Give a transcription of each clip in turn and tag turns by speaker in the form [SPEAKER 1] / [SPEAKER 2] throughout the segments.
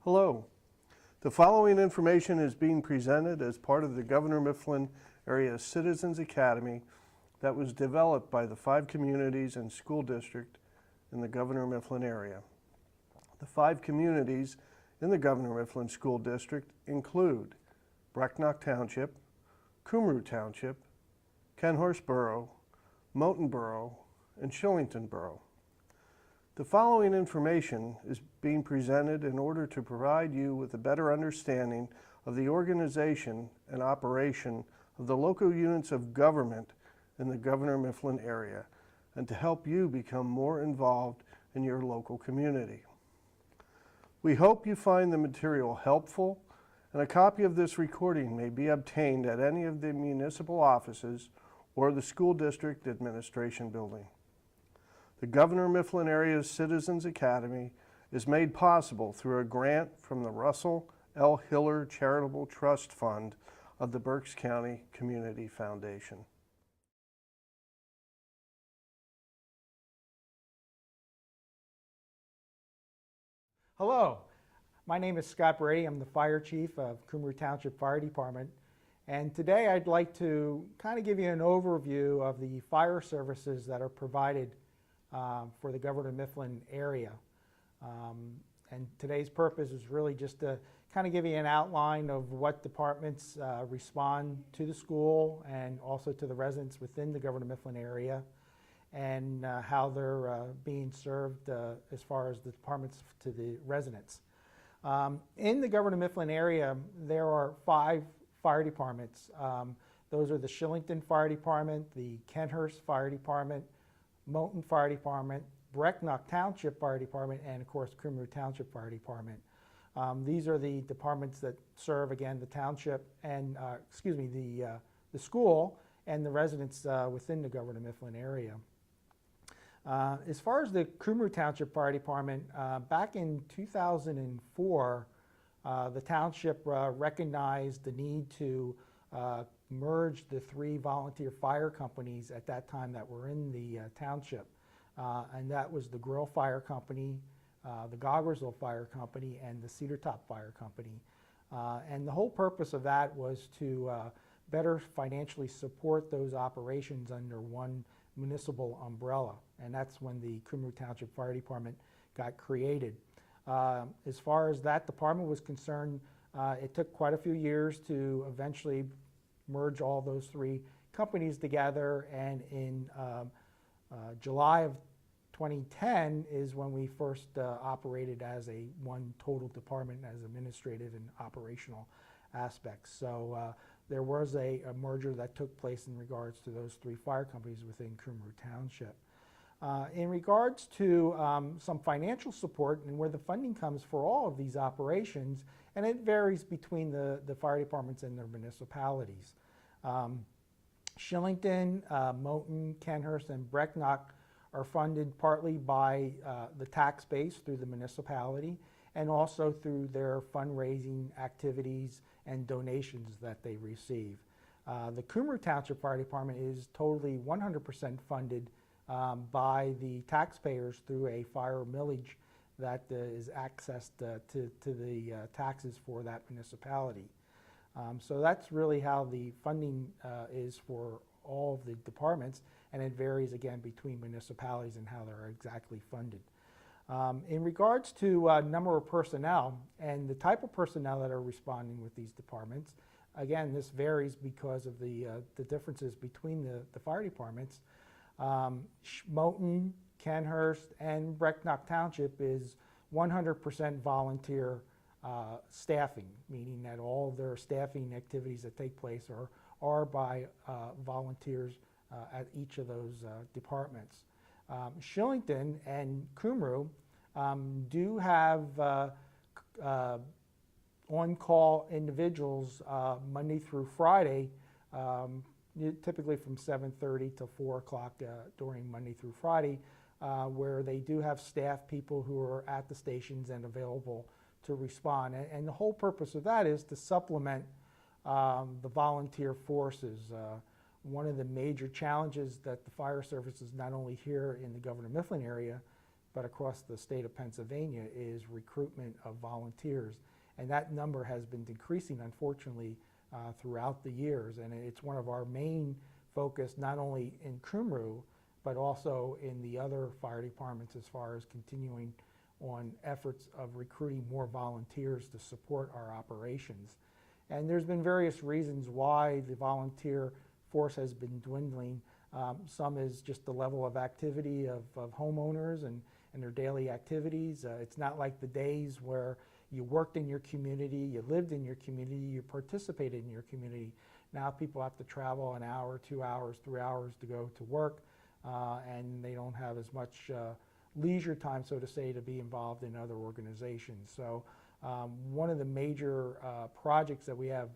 [SPEAKER 1] Hello. The following information is being presented as part of the Governor Mifflin Area Citizens Academy that was developed by the 5 communities and school district in the Governor Mifflin area. The 5 communities in the Governor Mifflin School District include Brecknock Township, Cumru Township, Kenhorst Borough, Moulton Borough, and Shillington Borough. The following information is being presented in order to provide you with a better understanding of the organization and operation of the local units of government in the Governor Mifflin area and to help you become more involved in your local community. We hope you find the material helpful, and a copy of this recording may be obtained at any of the municipal offices or the school district administration building. The Governor Mifflin Area Citizens Academy is made possible through a grant from the Russell L. Hiller Charitable Trust Fund of the Berks County Community Foundation.
[SPEAKER 2] Hello, my name is Scott Brady. I'm the Fire Chief of Cumru Township Fire Department. And today I'd like to kind of give you an overview of the fire services that are provided for the Governor Mifflin area. And today's purpose is really just to kind of give you an outline of what departments respond to the school and also to the residents within the Governor Mifflin area, and how they're being served as far as the departments to the residents. In the Governor Mifflin area, there are 5 fire departments. Those are the Shillington Fire Department, the Kenhorst Fire Department, Moulton Fire Department, Brecknock Township Fire Department, and of course Cumru Township Fire Department. These are the departments that serve, again, the township and, the school and the residents within the Governor Mifflin area. As far as the Cumru Township Fire Department, back in 2004, the township recognized the need to merge the 3 volunteer fire companies at that time that were in the township. And that was the Grill Fire Company, the Goggersville Fire Company, and the Cedar Top Fire Company. And the whole purpose of that was to better financially support those operations under one municipal umbrella. And that's when the Cumru Township Fire Department got created. As far as that department was concerned, it took quite a few years to eventually merge all those 3 companies together, and in July of 2010 is when we first operated as a one total department as administrative and operational aspects. So there was a merger that took place in regards to those 3 fire companies within Cumru Township. In regards to some financial support and where the funding comes for all of these operations, and it varies between the fire departments and their municipalities. Shillington, Moulton, Kenhorst, and Brecknock are funded partly by the tax base through the municipality and also through their fundraising activities and donations that they receive. The Cumru Township Fire Department is totally 100% funded by the taxpayers through a fire millage that is accessed to the taxes for that municipality. So that's really how the funding is for all of the departments, and it varies again between municipalities and how they're exactly funded. In regards to number of personnel and the type of personnel that are responding with these departments, again, this varies because of the differences between the fire departments. Moulton, Kenhorst, and Brecknock Township is 100% volunteer staffing, meaning that all their staffing activities that take place are by volunteers at each of those departments. Shillington and Cumru do have on-call individuals Monday through Friday, typically from 7:30 to 4 o'clock during Monday through Friday, where they do have staff people who are at the stations and available to respond. And the whole purpose of that is to supplement the volunteer forces. One of the major challenges that the fire services, not only here in the Governor Mifflin area, but across the state of Pennsylvania, is recruitment of volunteers. And that number has been decreasing, unfortunately, throughout the years. And it's one of our main focus, not only in Cumru, but also in the other fire departments as far as continuing on efforts of recruiting more volunteers to support our operations. And there's been various reasons why the volunteer force has been dwindling. Some is just the level of activity of homeowners and their daily activities. It's not like the days where you worked in your community, you lived in your community, you participated in your community. Now people have to travel an hour, 2 hours, 3 hours to go to work, and they don't have as much leisure time, so to say, to be involved in other organizations. So one of the major projects that we have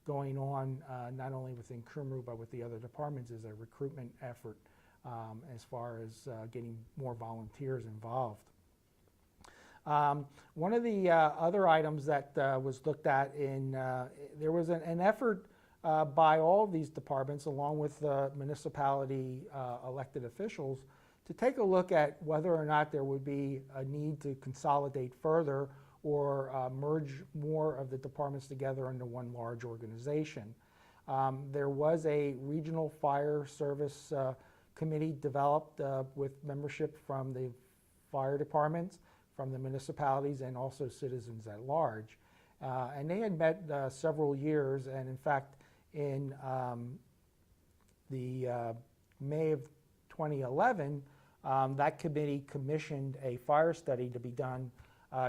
[SPEAKER 2] going on, not only within Cumru but with the other departments, is a recruitment effort as far as getting more volunteers involved. One of the other items that was looked at there was an effort by all of these departments, along with municipality elected officials, to take a look at whether or not there would be a need to consolidate further or merge more of the departments together into one large organization. There was a regional fire service committee developed with membership from the fire departments, from the municipalities, and also citizens at large. And they had met several years, and in fact, in the May of 2011, that committee commissioned a fire study to be done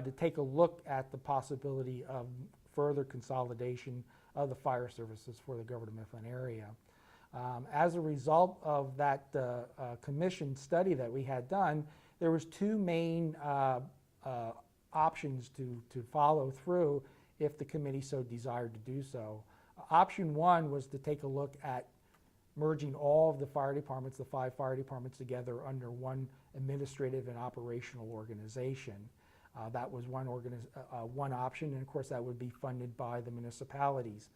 [SPEAKER 2] to take a look at the possibility of further consolidation of the fire services for the Governor Mifflin area. As a result of that commission study that we had done, there was two main options to follow through if the committee so desired to do so. Option one was to take a look at merging all of the fire departments, the 5 fire departments, together under one administrative and operational organization. That was one option, and of course that would be funded by the municipalities.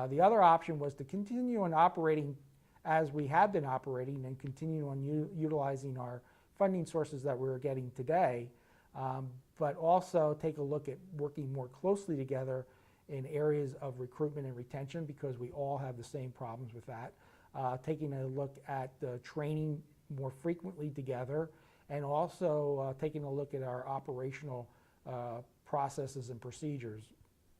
[SPEAKER 2] The other option was to continue on operating as we have been operating and continue on utilizing our funding sources that we're getting today, but also take a look at working more closely together in areas of recruitment and retention, because we all have the same problems with that. Taking a look at training more frequently together, and also taking a look at our operational processes and procedures,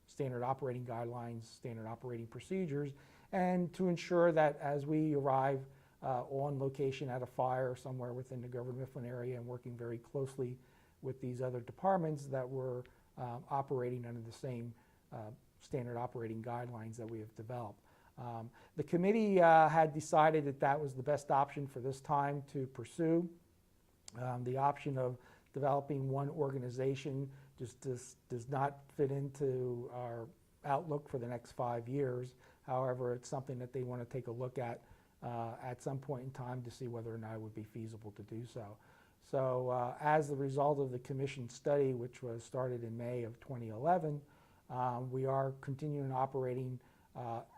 [SPEAKER 2] standard operating guidelines, standard operating procedures, and to ensure that as we arrive on location at a fire somewhere within the Governor Mifflin area and working very closely with these other departments, that we're operating under the same standard operating guidelines that we have developed. The committee had decided that that was the best option for this time to pursue. The option of developing one organization just does not fit into our outlook for the next 5 years. However, it's something that they want to take a look at some point in time to see whether or not it would be feasible to do so. So as a result of the commission study, which was started in May of 2011, we are continuing operating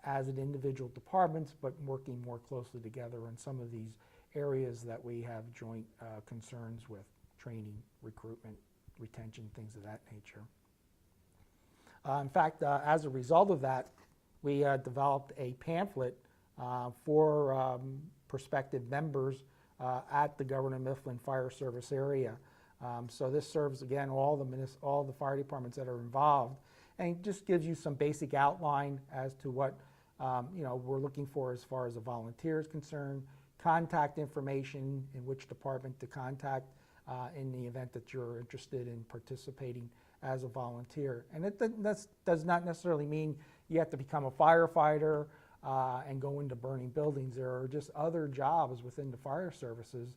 [SPEAKER 2] as an individual departments, but working more closely together on some of these areas that we have joint concerns with: training, recruitment, retention, things of that nature. In fact, as a result of that, we developed a pamphlet for prospective members at the Governor Mifflin Fire Service area. So this serves, again, all the fire departments that are involved, and just gives you some basic outline as to what we're looking for as far as a volunteer is concerned, contact information, in which department to contact in the event that you're interested in participating as a volunteer. And it does not necessarily mean you have to become a firefighter and go into burning buildings. There are just other jobs within the fire services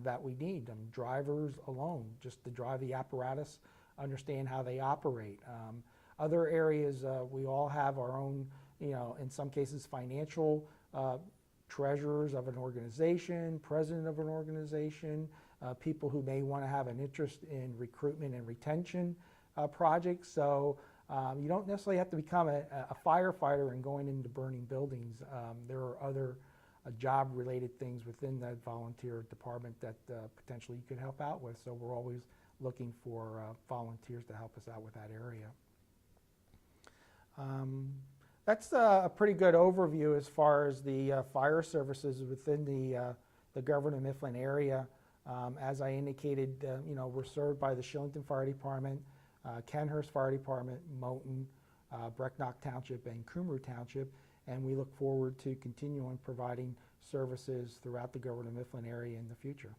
[SPEAKER 2] that we need. Drivers alone, just to drive the apparatus, understand how they operate. Other areas, we all have our own, in some cases, financial treasurers of an organization, president of an organization, people who may want to have an interest in recruitment and retention projects. So you don't necessarily have to become a firefighter and going into burning buildings. There are other job-related things within that volunteer department that potentially you could help out with. So we're always looking for volunteers to help us out with that area. That's a pretty good overview as far as the fire services within the Governor Mifflin area. As I indicated, we're served by the Shillington Fire Department, Kenhurst Fire Department, Moulton, Brecknock Township, and Cumru Township, and we look forward to continuing providing services throughout the Governor Mifflin area in the future.